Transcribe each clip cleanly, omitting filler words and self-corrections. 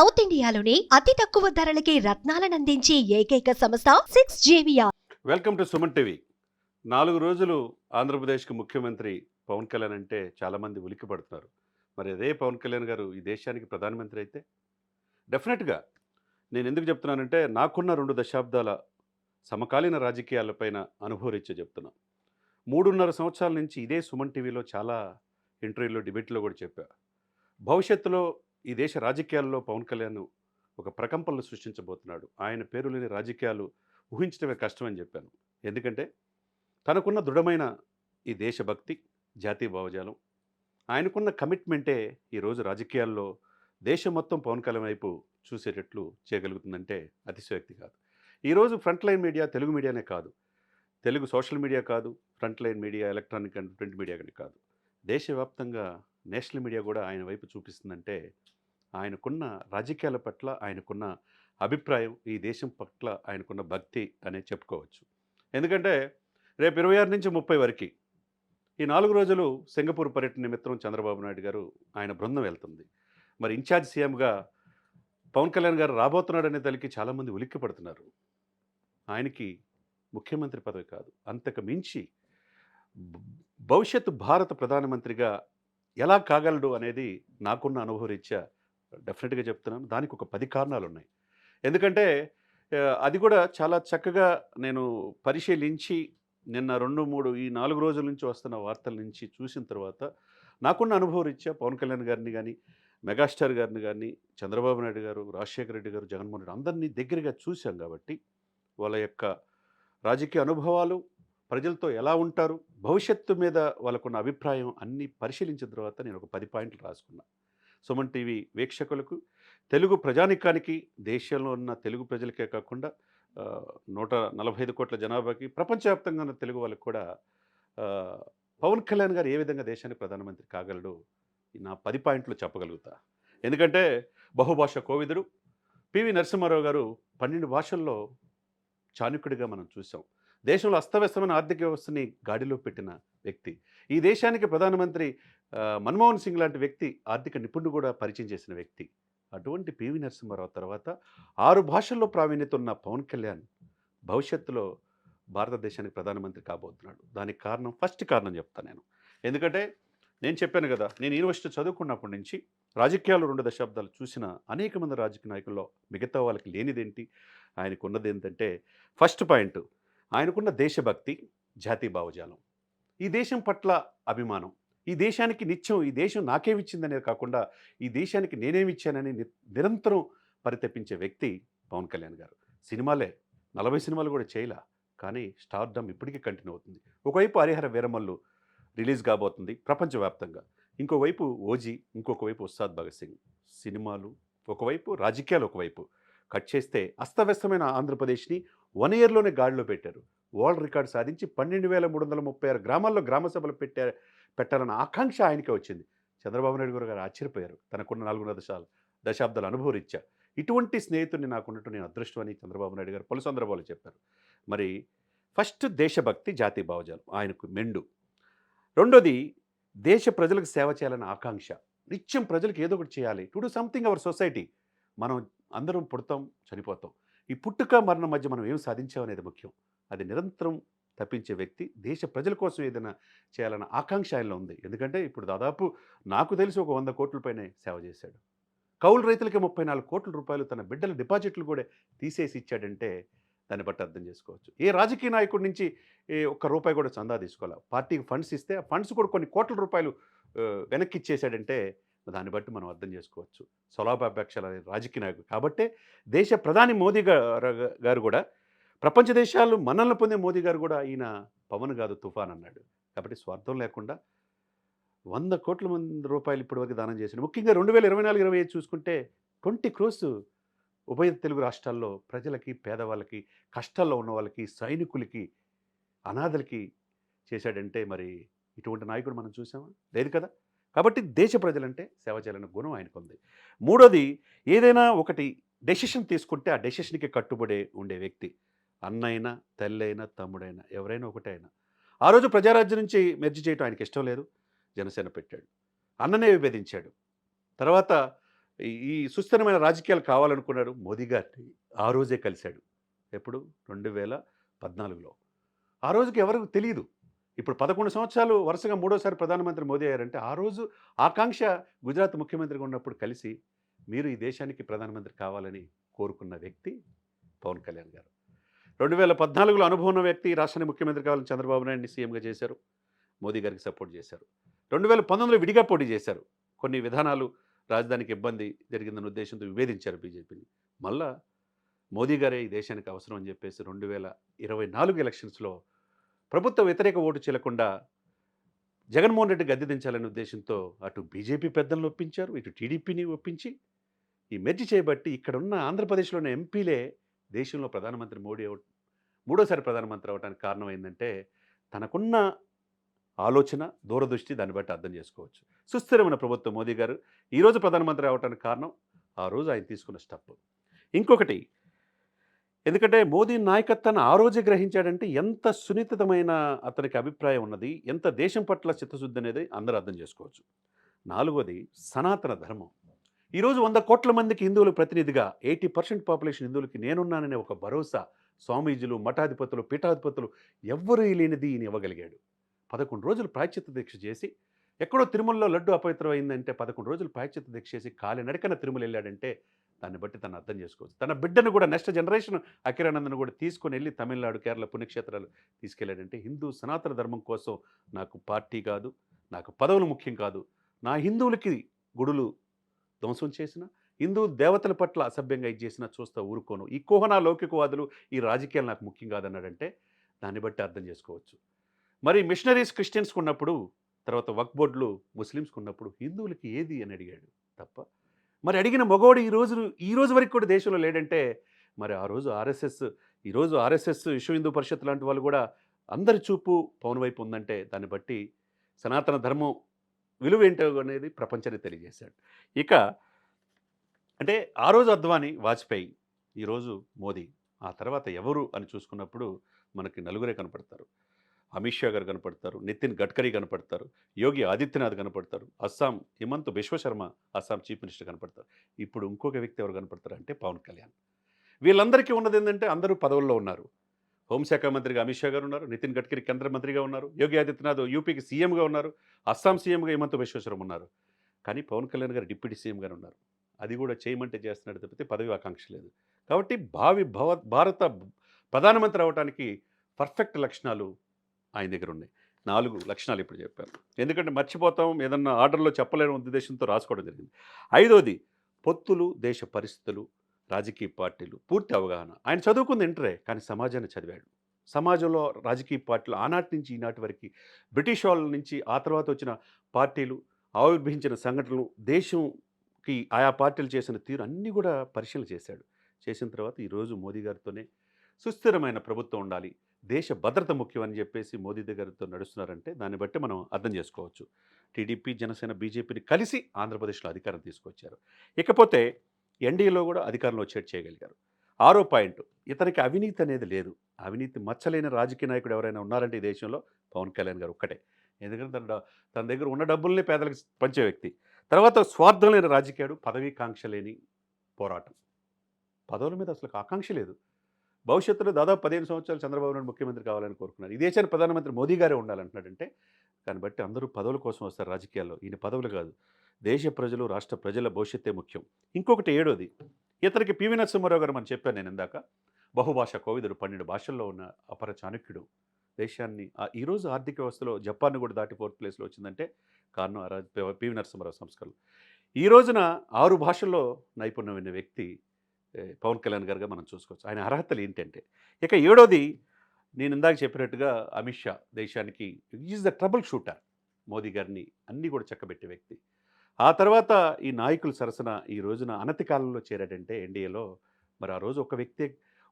South ఇండియాలోని అతి తక్కువ ధరలకి రత్నాలనందించే ఏకైక సంస్థ 6JVR. Welcome to Suman TV. 4 రోజులు ఆంధ్రప్రదేశ్కి ముఖ్యమంత్రి పవన్ కళ్యాణ్ అంటే చాలామంది ఉలిక్కి పడుతున్నారు. మరి అదే పవన్ కళ్యాణ్ గారు ఈ దేశానికి ప్రధానమంత్రి అయితే డెఫినెట్గా నేను ఎందుకు చెప్తున్నానంటే నాకున్న 2 దశాబ్దాల సమకాలీన రాజకీయాలపైన అనుభవరీత్యా చెప్తున్నా. 3.5 సంవత్సరాల నుంచి ఇదే సుమన్ టీవీలో చాలా ఇంటర్వ్యూలో డిబేట్లో కూడా చెప్పా. భవిష్యత్తులో ఈ దేశ రాజకీయాల్లో పవన్ కళ్యాణ్ ఒక ప్రకంపనలు సృష్టించబోతున్నాడు. ఆయన పేరు లేని రాజకీయాలు ఊహించడమే కష్టమని చెప్పాను. ఎందుకంటే తనకున్న దృఢమైన ఈ దేశభక్తి, జాతీయ భావజాలం, ఆయనకున్న కమిట్మెంటే ఈరోజు రాజకీయాల్లో దేశం మొత్తం పవన్ కళ్యాణ్ వైపు చూసేటట్లు చేయగలుగుతుందంటే అతిశయోక్తి కాదు. ఈరోజు ఫ్రంట్ లైన్ మీడియా, తెలుగు మీడియానే కాదు, తెలుగు సోషల్ మీడియా కాదు, front line media, electronic and print media కానీ కాదు, దేశవ్యాప్తంగా నేషనల్ మీడియా కూడా ఆయన వైపు చూపిస్తుందంటే ఆయనకున్న రాజకీయాల పట్ల ఆయనకున్న అభిప్రాయం, ఈ దేశం పట్ల ఆయనకున్న భక్తి అనే చెప్పుకోవచ్చు. ఎందుకంటే రేపు 26 నుంచి 30 వరకు ఈ 4 రోజులు సింగపూర్ పర్యటన నిమిత్తం చంద్రబాబు నాయుడు గారు ఆయన బృందం వెళ్తుంది. మరి ఇన్ఛార్జ్ సీఎంగా పవన్ కళ్యాణ్ గారు రాబోతున్నాడనే తలకి చాలామంది ఉలిక్కి పడుతున్నారు. ఆయనకి ముఖ్యమంత్రి పదవి కాదు, అంతకు మించి భవిష్యత్తు భారత ప్రధానమంత్రిగా ఎలా కాగలడు అనేది నాకున్న అనుభవరీత్యా డెఫినెట్గా చెప్తున్నాను. దానికి ఒక 10 కారణాలు ఉన్నాయి. ఎందుకంటే అది కూడా చాలా చక్కగా నేను పరిశీలించి నిన్న 2-3 ఈ 4 రోజుల నుంచి వస్తున్న వార్తల నుంచి చూసిన తర్వాత నాకున్న అనుభవరీత్యా పవన్ కళ్యాణ్ గారిని కానీ, మెగాస్టార్ గారిని కానీ, చంద్రబాబు నాయుడు గారు, రాజశేఖర రెడ్డి గారు, జగన్మోహన్ రెడ్డి అందరినీ దగ్గరగా చూశాం కాబట్టి వాళ్ళ యొక్క రాజకీయ అనుభవాలు, ప్రజలతో ఎలా ఉంటారు, భవిష్యత్తు మీద వాళ్ళకున్న అభిప్రాయం అన్నీ పరిశీలించిన తర్వాత నేను ఒక 10 పాయింట్లు రాసుకున్నా. సుమన్ టీవీ వీక్షకులకు, తెలుగు ప్రజానికానికి, దేశంలో ఉన్న తెలుగు ప్రజలకే కాకుండా 145 కోట్ల జనాభాకి, ప్రపంచవ్యాప్తంగా ఉన్న తెలుగు వాళ్ళకి కూడా పవన్ కళ్యాణ్ గారు ఏ విధంగా దేశానికి ప్రధానమంత్రి కాగలడు నా 10 పాయింట్లు చెప్పగలుగుతా. ఎందుకంటే బహుభాష కోవిదుడు పివి నరసింహారావు గారు 12 భాషల్లో చాణక్యుడిగా మనం చూసాం. దేశంలో అస్తవ్యస్తమైన ఆర్థిక వ్యవస్థని గాడిలో పెట్టిన వ్యక్తి. ఈ దేశానికి ప్రధానమంత్రి మన్మోహన్ సింగ్ లాంటి వ్యక్తి, ఆర్థిక నిపుణుడు కూడా పరిచయం చేసిన వ్యక్తి. అటువంటి పివి నరసింహారావు తర్వాత 6 భాషల్లో ప్రావీణ్యత ఉన్న పవన్ కళ్యాణ్ భవిష్యత్తులో భారతదేశానికి ప్రధానమంత్రి కాబోతున్నాడు. దానికి కారణం, ఫస్ట్ కారణం చెప్తాను నేను. ఎందుకంటే నేను చెప్పాను కదా, నేను యూనివర్సిటీ చదువుకున్నప్పటి నుంచి రాజకీయాలు 2 దశాబ్దాలు చూసిన అనేక మంది రాజకీయ నాయకుల్లో మిగతా వాళ్ళకి లేనిదేంటి, ఆయనకు ఉన్నది ఏంటంటే ఫస్ట్ పాయింట్, ఆయనకున్న దేశభక్తి, జాతీయ భావజాలం, ఈ దేశం పట్ల అభిమానం, ఈ దేశానికి నిత్యం ఈ దేశం నాకేమిచ్చిందనేది కాకుండా ఈ దేశానికి నేనేమిచ్చానని నిరంతరం పరితపించే వ్యక్తి పవన్ కళ్యాణ్ గారు. సినిమాలే 40 సినిమాలు కూడా చేయలే, కానీ స్టార్డమ్ ఇప్పటికీ కంటిన్యూ అవుతుంది. ఒకవైపు హరిహర వీరమల్లు రిలీజ్ కాబోతుంది ప్రపంచవ్యాప్తంగా, ఇంకోవైపు ఓజీ, ఇంకొక వైపు ఉస్తాద్ భగత్ సింగ్. సినిమాలు ఒకవైపు, రాజకీయాలు ఒకవైపు. కట్ చేస్తే అస్తవ్యస్తమైన ఆంధ్రప్రదేశ్ని 1 ఇయర్లోనే గాడిలో పెట్టారు. వరల్డ్ రికార్డు సాధించి 12,336 గ్రామాల్లో గ్రామ సభలు పెట్టాలన్న ఆకాంక్ష ఆయనకే వచ్చింది. చంద్రబాబు నాయుడు గారు ఆశ్చర్యపోయారు తనకున్న 4 దశాబ్దాల అనుభవరీత్యా. ఇటువంటి స్నేహితుడిని నాకున్నట్టు నేను అదృష్టం అని చంద్రబాబు నాయుడు గారు పలు సందర్భాలు చెప్పారు. మరి ఫస్ట్ దేశభక్తి, జాతీయ భావజాలం ఆయనకు మెండు. రెండోది దేశ ప్రజలకు సేవ చేయాలన్న ఆకాంక్ష. నిత్యం ప్రజలకు ఏదో ఒకటి చేయాలి, to do something our society. మనం అందరం పుడతాం, చనిపోతాం. ఈ పుట్టుక మరణం మధ్య మనం ఏం సాధించామనేది ముఖ్యం. అది నిరంతరం తప్పించే వ్యక్తి. దేశ ప్రజల కోసం ఏదైనా చేయాలన్న ఆకాంక్ష ఆయనలో ఉంది. ఎందుకంటే ఇప్పుడు దాదాపు నాకు తెలిసి ఒక 100 కోట్ల పైనే సేవ చేశాడు. కౌలు రైతులకి 34 కోట్ల రూపాయలు తన బిడ్డల డిపాజిట్లు కూడా తీసేసి ఇచ్చాడంటే దాన్ని బట్టి అర్థం చేసుకోవచ్చు. ఏ రాజకీయ నాయకుడి నుంచి ఒక్క రూపాయి కూడా చందా తీసుకోవాలి. పార్టీకి ఫండ్స్ ఇస్తే ఆ ఫండ్స్ కూడా కొన్ని కోట్ల రూపాయలు వెనక్కి ఇచ్చేసాడంటే దాన్ని బట్టి మనం అర్థం చేసుకోవచ్చు. స్వలాభాపేక్షల రాజకీయ నాయకుడు కాబట్టే దేశ ప్రధాని మోదీ గారు కూడా, ప్రపంచ దేశాలు మనల్ని పొందే మోదీ గారు కూడా ఈయన పవన్ కాదు తుఫాన్ అన్నాడు. కాబట్టి స్వార్థం లేకుండా 100 కోట్ల రూపాయలు ఇప్పటివరకు దానం చేశాడు. ముఖ్యంగా 2024-25 చూసుకుంటే 20 crores ఉభయ తెలుగు రాష్ట్రాల్లో ప్రజలకి, పేదవాళ్ళకి, కష్టాల్లో ఉన్న వాళ్ళకి, సైనికులకి, అనాథలకి చేశాడంటే మరి ఇటువంటి నాయకుడు మనం చూసామా? లేదు కదా. కాబట్టి దేశ ప్రజలంటే సేవ చేయాలన్న గుణం ఆయనకుంది. మూడోది, ఏదైనా ఒకటి డెసిషన్ తీసుకుంటే ఆ డెసిషన్కి కట్టుబడి ఉండే వ్యక్తి. అన్నైనా, తల్లైనా, తమ్ముడైనా, ఎవరైనా ఒకటే అయినా. ఆ రోజు ప్రజారాజ్యం నుంచి మెర్జి చేయడం ఆయనకి ఇష్టం లేదు, జనసేన పెట్టాడు. అన్ననే విభేదించాడు. తర్వాత ఈ సుస్థిరమైన రాజకీయాలు కావాలనుకున్నాడు. మోదీ గారిని ఆ రోజే కలిశాడు. ఎప్పుడు? 2014లో. ఆ రోజుకి ఎవరికి తెలీదు. ఇప్పుడు 11 సంవత్సరాలు వరుసగా మూడోసారి ప్రధానమంత్రి మోదీ అయ్యారంటే, ఆ రోజు ఆకాంక్ష గుజరాత్ ముఖ్యమంత్రిగా ఉన్నప్పుడు కలిసి, మీరు ఈ దేశానికి ప్రధానమంత్రి కావాలని కోరుకున్న వ్యక్తి పవన్ కళ్యాణ్ గారు. 2014లో అనుభవం ఉన్న వ్యక్తి, రాష్ట్రానికి ముఖ్యమంత్రి కావాలని చంద్రబాబు నాయుడిని సీఎంగా చేశారు. మోదీ గారికి సపోర్ట్ చేశారు. 2019లో విడిగా పోటీ చేశారు. కొన్ని విధానాలు రాజధానికి ఇబ్బంది జరిగిందన్న ఉద్దేశంతో విభేదించారు బీజేపీని. మళ్ళా మోదీ గారే ఈ దేశానికి అవసరం అని చెప్పేసి 2024 ఎలక్షన్స్‌లో ప్రభుత్వ వ్యతిరేక ఓటు చెల్లకుండా జగన్మోహన్ రెడ్డి గద్దె దించాలనే ఉద్దేశంతో అటు బీజేపీ పెద్దలను ఒప్పించారు, ఇటు టీడీపీని ఒప్పించి ఈ మెర్జ్ చేయబట్టి ఇక్కడున్న ఆంధ్రప్రదేశ్‌లోని ఎంపీలే దేశంలో ప్రధానమంత్రి మూడోసారి ప్రధానమంత్రి అవ్వడానికి కారణం ఏందంటే, తనకున్న ఆలోచన, దూరదృష్టి, దాన్ని బట్టి అర్థం చేసుకోవచ్చు. సుస్థిరమైన ప్రభుత్వం మోదీ గారు ఈరోజు ప్రధానమంత్రి అవ్వడానికి కారణం ఆ రోజు ఆయన తీసుకున్న స్టెప్. ఇంకొకటి, ఎందుకంటే మోదీ నాయకత్వాన్ని ఆ రోజే గ్రహించాడంటే ఎంత సున్నితమైన అతనికి అభిప్రాయం ఉన్నది, ఎంత దేశం పట్ల చిత్తశుద్ధి అనేది అందరూ అర్థం చేసుకోవచ్చు. నాలుగోది సనాతన ధర్మం. ఈరోజు 100 కోట్ల మందికి హిందువులు ప్రతినిధిగా 80% పాపులేషన్ హిందువులకి నేనున్నాననే ఒక భరోసా స్వామీజీలు, మఠాధిపతులు, పీఠాధిపతులు ఎవ్వరూ లేనిది ఈయన ఇవ్వగలిగాడు. 11 రోజులు ప్రాయశ్చిత్త దీక్ష చేసి, ఎక్కడో తిరుమలలో లడ్డు అపవిత్రం అయిందంటే 11 రోజులు ప్రాయశ్చిత్త దీక్ష చేసి కాలినడకన తిరుమల వెళ్ళాడంటే దాన్ని బట్టి తను అర్థం చేసుకోవచ్చు. తన బిడ్డను కూడా నెక్స్ట్ జనరేషన్ అఖిరానందను కూడా తీసుకొని వెళ్ళి తమిళనాడు, కేరళ పుణ్యక్షేత్రాలు తీసుకెళ్ళాడంటే హిందూ సనాతన ధర్మం కోసం నాకు పార్టీ కాదు, నాకు పదవులు ముఖ్యం కాదు, నా హిందువులకి గుడులు ధ్వంసం చేసిన, హిందూ దేవతల పట్ల అసభ్యంగా ఇది చేసినా చూస్తా ఊరుకోను, ఈ కోహనా లౌకికవాదులు, ఈ రాజకీయాలు నాకు ముఖ్యం కాదన్నాడంటే దాన్ని బట్టి అర్థం చేసుకోవచ్చు. మరి మిషనరీస్ క్రిస్టియన్స్కి ఉన్నప్పుడు, తర్వాత వక్ఫ్ బోర్డులు ముస్లిమ్స్కి ఉన్నప్పుడు హిందువులకి ఏది అని అడిగాడు తప్ప. మరి అడిగిన మగవాడు ఈ రోజు వరకు కూడా దేశంలో లేడంటే, మరి ఆ రోజు ఆర్ఎస్ఎస్ విశ్వ హిందూ పరిషత్ లాంటి వాళ్ళు కూడా అందరి చూపు పవన్ వైపు ఉందంటే దాన్ని బట్టి సనాతన ధర్మం విలువ ఏంటో అనేది ప్రపంచానికి తెలియజేశాడు. ఇక అంటే ఆ రోజు అద్వానీ, వాజ్పేయి, ఈరోజు మోదీ, ఆ తర్వాత ఎవరు అని చూసుకున్నప్పుడు మనకి నలుగురే కనపడతారు. అమిత్ షా గారు కనపడతారు, నితిన్ గడ్కరీ కనపడతారు, యోగి ఆదిత్యనాథ్ కనపడతారు, అస్సాం హిమంత్ బిశ్వశర్మ అస్సాం చీఫ్ మినిస్టర్ కనపడతారు. ఇప్పుడు ఇంకొక వ్యక్తి ఎవరు కనపడతారు అంటే పవన్ కళ్యాణ్. వీళ్ళందరికీ ఉన్నది ఏంటంటే అందరూ పదవుల్లో ఉన్నారు. హోంశాఖ మంత్రిగా అమిత్ షా గారు ఉన్నారు, నితిన్ గడ్కరీ కేంద్ర మంత్రిగా ఉన్నారు, యోగి ఆదిత్యనాథ్ యూపీకి సీఎంగా ఉన్నారు, అస్సాం సీఎంగా హిమంత్ బిశ్వశర్మ ఉన్నారు. కానీ పవన్ కళ్యాణ్ గారు డిప్యూటీ సీఎంగానే ఉన్నారు. అది కూడా చేయమంటే చేస్తున్నాడు తప్పితే పదవి ఆకాంక్ష లేదు. కాబట్టి భారత ప్రధానమంత్రి అవ్వడానికి పర్ఫెక్ట్ లక్షణాలు ఆయన దగ్గర ఉన్నాయి. 4 లక్షణాలు ఇప్పుడు చెప్పాను. ఎందుకంటే మర్చిపోతాం, ఏదన్నా ఆర్డర్లో చెప్పలేని ఉద్దేశంతో రాసుకోవడం జరిగింది. 5వది పొత్తులు, దేశ పరిస్థితులు, రాజకీయ పార్టీలు, పూర్తి అవగాహన. ఆయన చదువుకుంది ఇంటరే, కానీ సమాజాన్ని చదివాడు. సమాజంలో రాజకీయ పార్టీలు ఆనాటి నుంచి ఈనాటి వరకు, బ్రిటిష్ వాళ్ళ నుంచి ఆ తర్వాత వచ్చిన పార్టీలు, ఆవిర్భవించిన సంఘటనలు, దేశంకి ఆయా పార్టీలు చేసిన తీరు అన్నీ కూడా పరిశీలన చేశాడు. చేసిన తర్వాత ఈరోజు మోదీ గారితోనే సుస్థిరమైన ప్రభుత్వం ఉండాలి, దేశ భద్రత ముఖ్యం అని చెప్పేసి మోదీ గారితో నడుస్తున్నారంటే దాన్ని బట్టి మనం అర్థం చేసుకోవచ్చు. టీడీపీ, జనసేన, బీజేపీని కలిసి ఆంధ్రప్రదేశ్లో అధికారం తీసుకొచ్చారు. ఇకపోతే ఎన్డీఏలో కూడా అధికారంలో వచ్చేట్టు చేయగలిగారు. 6వ పాయింట్, ఇతనికి అవినీతి అనేది లేదు. అవినీతి మచ్చలేని రాజకీయ నాయకుడు ఎవరైనా ఉన్నారంటే ఈ దేశంలో పవన్ కళ్యాణ్ గారు ఒక్కటే. ఎందుకంటే తన దగ్గర ఉన్న డబ్బుల్ని పేదలకు పంచే వ్యక్తి. తర్వాత స్వార్థం లేని రాజకీయాడు, పదవీకాంక్ష లేని పోరాటం. పదవుల మీద అసలు ఆకాంక్ష లేదు. భవిష్యత్తులో దాదాపు 15 సంవత్సరాలు చంద్రబాబు నాయుడు ముఖ్యమంత్రి కావాలని కోరుకున్నారు. ఈ దేశానికి ప్రధానమంత్రి మోదీ గారే ఉండాలంటున్నాడంటే దాన్ని బట్టి అందరూ పదవుల కోసం వస్తారు రాజకీయాల్లో. ఈయన పదవులు కాదు, దేశ ప్రజలు, రాష్ట్ర ప్రజల భవిష్యత్తే ముఖ్యం. ఇంకొకటి 7వది, ఇతనికి పివి నరసింహారావు గారు మనం చెప్పాను నేను ఇందాక, బహుభాషా కోవిదుడు, 12 భాషల్లో ఉన్న అపర చాణక్యుడు. దేశాన్ని ఈరోజు ఆర్థిక వ్యవస్థలో జపాన్ కూడా దాటి 4th ప్లేస్లో వచ్చిందంటే కారణం పివి నరసింహారావు సంస్కరణలు. ఈ రోజున 6 భాషల్లో నైపుణ్యం ఉన్న వ్యక్తి పవన్ కళ్యాణ్ గారుగా మనం చూసుకోవచ్చు. ఆయన అర్హతలు ఏంటంటే, ఇక 7వది నేను ఇందాక చెప్పినట్టుగా అమిత్ షా దేశానికి is the trouble shooter. Modi గారిని అన్నీ కూడా చక్కబెట్టే వ్యక్తి. ఆ తర్వాత ఈ నాయకుల సరసన ఈ రోజున అనతి కాలంలో చేరాడంటే ఎన్డీఏలో, మరి ఆ రోజు ఒక వ్యక్తి,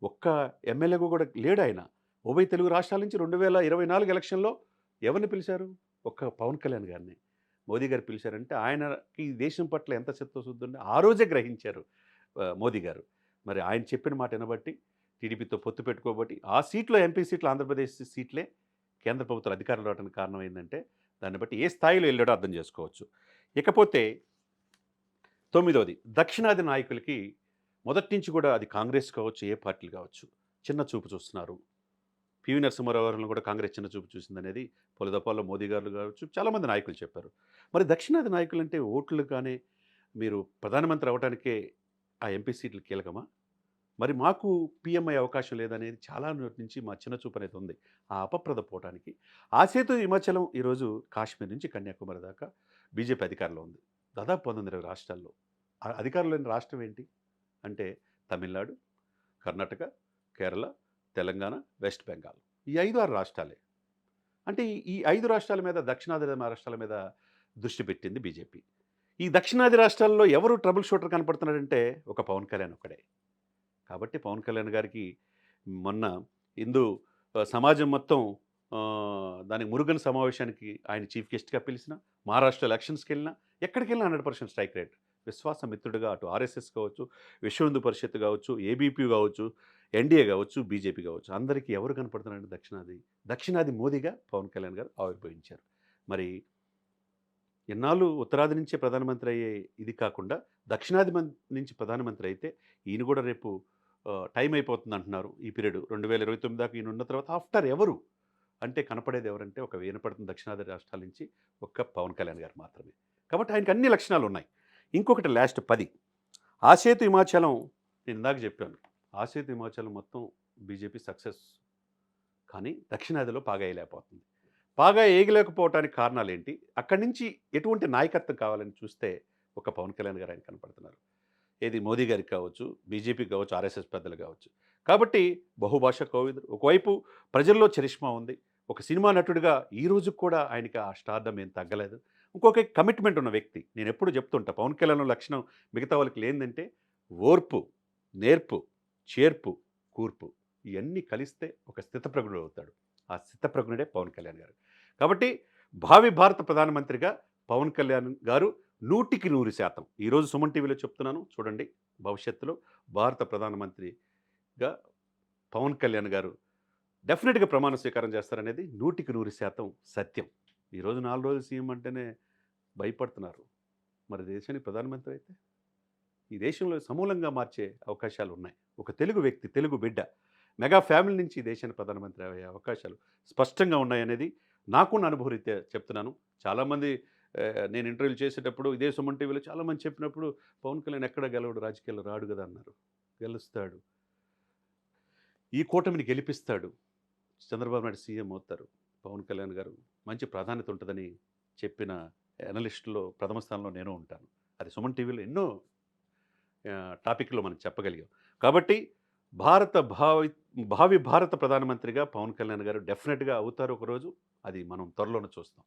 ఒక్క ఎమ్మెల్యేగా కూడా లేడు ఆయన. ఉభయ తెలుగు రాష్ట్రాల నుంచి 2024 ఎలక్షన్లో ఎవరిని పిలిచారు? ఒక్క పవన్ కళ్యాణ్ గారిని మోదీ గారు పిలిచారంటే ఆయనకి దేశం పట్ల ఎంత చిత్తశుద్ధి ఉందో ఆ రోజే గ్రహించారు మోదీ గారు. మరి ఆయన చెప్పిన మాట వినబట్టి, టీడీపీతో పొత్తు పెట్టుకోబట్టి ఆ సీట్లో, ఎంపీ సీట్లు, ఆంధ్రప్రదేశ్ సీట్లే కేంద్ర ప్రభుత్వం అధికారంలో రావడానికి కారణం ఏంటంటే దాన్ని బట్టి ఏ స్థాయిలో వెళ్ళాడో అర్థం చేసుకోవచ్చు. ఇకపోతే 9వది దక్షిణాది నాయకులకి మొదటి నుంచి కూడా అది కాంగ్రెస్ కావచ్చు, ఏ పార్టీలు కావచ్చు, చిన్న చూపు చూస్తున్నారు. పివి నరసింహారావు గారిని కూడా కాంగ్రెస్ చిన్న చూపు చూసిందనేది పలు దఫాల్లో మోదీ గారు కావచ్చు, చాలామంది నాయకులు చెప్పారు. మరి దక్షిణాది నాయకులంటే ఓట్లుగానే మీరు ప్రధానమంత్రి అవ్వటానికే ఆ ఎంపీ సీట్లు కీలకమా? మరి మాకు పీఎం అవకాశం లేదనేది చాలా నోటి నుంచి మా చిన్న చూపు అనేది ఉంది. ఆ అపప్రద పోవటానికి ఆ సేతు హిమాచలం ఈరోజు కాశ్మీర్ నుంచి కన్యాకుమారి దాకా బీజేపీ అధికారంలో ఉంది. దాదాపు 19 రాష్ట్రాల్లో. అధికారంలో లేని రాష్ట్రం ఏంటి? అంటే తమిళనాడు, కర్ణాటక, కేరళ, తెలంగాణ, వెస్ట్ బెంగాల్. ఈ 5, 6 రాష్ట్రాలే. అంటే ఈ 5 రాష్ట్రాల మీద దక్షిణాది రాష్ట్రాల మీద దృష్టి పెట్టింది బీజేపీ. ఈ దక్షిణాది రాష్ట్రాల్లో ఎవరు ట్రబుల్ షూటర్ కనపడుతున్నాడంటే ఒక పవన్ కళ్యాణ్ ఒక్కడే. కాబట్టి పవన్ కళ్యాణ్ గారికి మొన్న హిందూ సమాజం మొత్తం దానికి మురుగన్ సమావేశానికి ఆయన చీఫ్ గెస్ట్గా పిలిచిన, మహారాష్ట్ర ఎలక్షన్స్కి వెళ్ళినా, ఎక్కడికి వెళ్ళినా 100% స్ట్రైక్ రేట్. విశ్వాసమిత్రుడుగా అటు ఆర్ఎస్ఎస్ కావచ్చు, విశ్వ హిందూ పరిషత్ కావచ్చు, ఏబీపీ కావచ్చు, ఎన్డీఏ కావచ్చు, బీజేపీ కావచ్చు, అందరికీ ఎవరు కనపడుతున్నారంటే దక్షిణాది మోదీగా పవన్ కళ్యాణ్ గారు ఆవిర్భవించారు. మరి ఎన్నాళ్ళు ఉత్తరాది నుంచే ప్రధానమంత్రి అయ్యే ఇది కాకుండా దక్షిణాది నుంచి ప్రధానమంత్రి అయితే ఈయన కూడా రేపు టైం అయిపోతుంది అంటున్నారు. ఈ పీరియడ్ 2029 దాకా ఈయన ఉన్న తర్వాత ఆఫ్టర్ ఎవరు అంటే కనపడేది ఎవరంటే ఒక వినపడుతున్న దక్షిణాది రాష్ట్రాల నుంచి ఒక్క పవన్ కళ్యాణ్ గారు మాత్రమే. కాబట్టి ఆయనకి అన్ని లక్షణాలు ఉన్నాయి. ఇంకొకటి లాస్ట్ 10 ఆసేతు హిమాచలం. నేను ఇందాక చెప్పాను, ఆసేతు హిమాచలం మొత్తం బీజేపీ సక్సెస్. కానీ దక్షిణాదిలో పాగా వేయలేకపోతుంది. పాగా ఏగలేకపోవటానికి కారణాలు ఏంటి? అక్కడి నుంచి ఎటువంటి నాయకత్వం కావాలని చూస్తే ఒక పవన్ కళ్యాణ్ గారు ఆయన కనపడుతున్నారు. ఏది మోదీ గారికి కావచ్చు, బీజేపీకి కావచ్చు, ఆర్ఎస్ఎస్ పెద్దలు కావచ్చు. కాబట్టి బహుభాషా కోవిదుడు. ఒకవైపు ప్రజల్లో చరిష్మా ఉంది. ఒక సినిమా నటుడిగా ఈ రోజు కూడా ఆయనకి ఆ స్టార్డమ్ ఏం తగ్గలేదు. ఇంకొక కమిట్మెంట్ ఉన్న వ్యక్తి. నేను ఎప్పుడు చెప్తుంటా, పవన్ కళ్యాణ్ లక్షణం మిగతా వాళ్ళకి లేదంటే ఓర్పు, నేర్పు, చేర్పు, కూర్పు. ఇవన్నీ కలిస్తే ఒక స్థితప్రజ్ఞుడు అవుతాడు. ఆ స్థితప్రజ్ఞుడే పవన్ కళ్యాణ్ గారు. కాబట్టి భావి భారత ప్రధానమంత్రిగా పవన్ కళ్యాణ్ గారు 100% ఈరోజు సుమన్ టీవీలో చెప్తున్నాను చూడండి. భవిష్యత్తులో భారత ప్రధానమంత్రిగా పవన్ కళ్యాణ్ గారు డెఫినెట్గా ప్రమాణ స్వీకారం చేస్తారనేది 100% సత్యం. ఈరోజు 4 రోజులు సీఎం అంటేనే భయపడుతున్నారు. మరి దేశానికి ప్రధానమంత్రి అయితే ఈ దేశంలో సమూలంగా మార్చే అవకాశాలు ఉన్నాయి. ఒక తెలుగు వ్యక్తి, తెలుగు బిడ్డ, మెగా ఫ్యామిలీ నుంచి ఈ దేశానికి ప్రధానమంత్రి అయ్యే అవకాశాలు స్పష్టంగా ఉన్నాయనేది నాకున్న అనుభవరీత్యా చెప్తున్నాను. చాలామంది నేను ఇంటర్వ్యూలు చేసేటప్పుడు ఇదే సుమన్ టీవీలో చాలామంది చెప్పినప్పుడు పవన్ కళ్యాణ్ ఎక్కడ గెలవడు, రాజకీయాల్లో రాడు కదా అన్నారు. గెలుస్తాడు. ఈ కూటమిని గెలిపిస్తాడు. చంద్రబాబు నాయుడు సీఎం అవుతారు. పవన్ కళ్యాణ్ గారు మంచి ప్రాధాన్యత ఉంటుందని చెప్పిన అనలిస్టులో ప్రథమ స్థానంలో నేను ఉంటాను. అది సుమన్ టీవీలో ఎన్నో టాపిక్లో మనం చెప్పగలిగాం. కాబట్టి భావి భారత ప్రధానమంత్రిగా పవన్ కళ్యాణ్ గారు డెఫినెట్గా అవుతారు ఒకరోజు. అది మనం త్వరలోనే చూస్తాం.